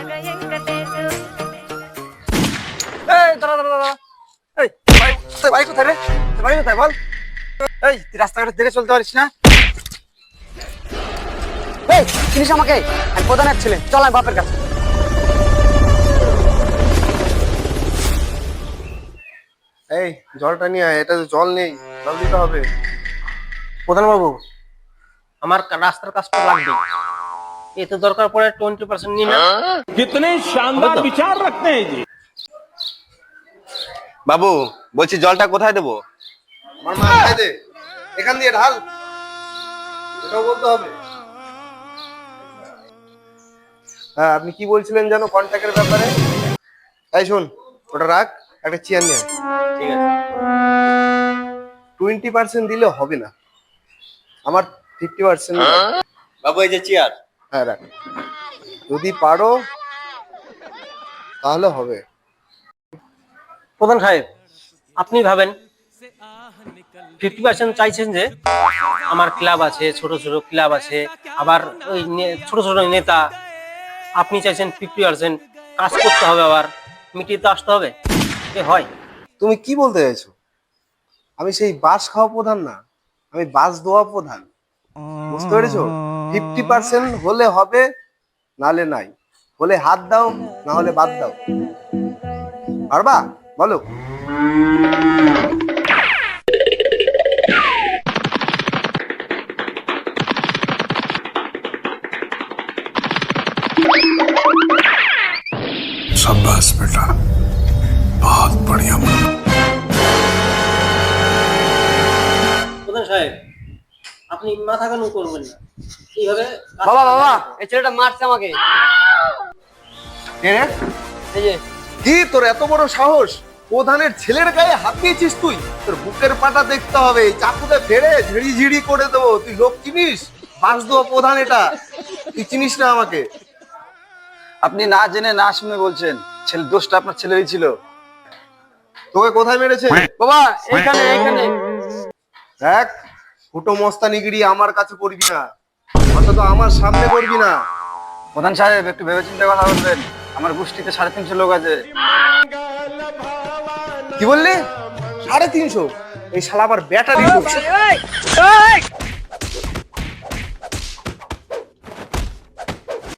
এই দাঁড়া দাঁড়া দাঁড়া, এই তোর বাড়ি কোথায় রে? তোর বাড়ি কোথায় বল? এই তুই রাস্তাঘাটে দেখে চলতে পারিস না? এই চিনিস আমাকে? আমি প্রধানের ছেলে, চল আমি বাপের কাছে। এই জলটা নিয়ে আয়, এটা জল নেই, জল দিতে হবে। প্রধান বাবু, আমার রাস্তার কাজটা লাগবে, এতে দরকার পড়ে 20% নিন না। कितने शानदार विचार रखते हैं जी। বাবু বলছি জলটা কোথায় দেবো? আমার মাথায় দে, এখান দিয়ে ঢাল, এটাও বলতে হবে। হ্যাঁ আপনি কি বলছিলেন জানো কন্ট্যাক্টের ব্যাপারে? এই শোন, ওটা রাখ, একটা চেয়ার নিয়ে আয়। ঠিক আছে। 20% দিলে হবে না, আমার 50%। বাবু এই যে চেয়ার। হ্যাঁ রাখ, যদি পারো তাহলে হবে। প্রধান সাহেব, আপনি ভাবেন 50% চাইছেন যে আমার ক্লাব আছে, ছোট ছোট ক্লাব আছে, আবার ওই ছোট ছোট নেতা, আপনি চাইছেন 50% কাজ করতে হবে, আবার মিটিয়ে তো আসতে হবে, এ হয়? তুমি কি বলতে চাইছো? আমি সেই বাস খাওয়া প্রধান না, আমি বাস দেওয়া প্রধান, বুঝতে পেরেছো? 50% হলে হবে, নালে নাই, হলে হাত দাও, না হলে বাদ দাও। পারবা বলো? शाबाश बेटा, बहुत बढ़िया। প্রধান সাহেব, আপনি মাথা কেন করবেন না, এইভাবে বাবা বাবা, এই ছেলেটা মারছে আমাকে। কে রে? এই যে কি তোর এত বড় সাহস? প্রধানের ছেলের গায়ে হাত দিয়েছিস তুই? তোর বুকের পাটা দেখতে হবে, এই চাকুতে ফেড়ে ঝিড়ি ঝিড়ি করে দেবো। তুই লোক চিনিস? বাস দেওয়া প্রধান এটা, তুই চিনিস না আমাকে? আপনি না জেনে না শুনে বলছেন, ছেলে দোষটা আপনার ছেলেরই ছিল। তোকে কোথায় মেরেছে? বাবা, এইখানে এইখানে। দেখ, ফুটো মস্তানিগিরি আমার কাছে করবি না, অন্তত আমার সামনে করবি না। প্রধান সাহেব একটু ভেবেচিন্তে কথা বলবেন, আমার গোষ্ঠীতে 350 লোক আছে। কি বললি? 350? এই শালা আবার ব্যাটারি।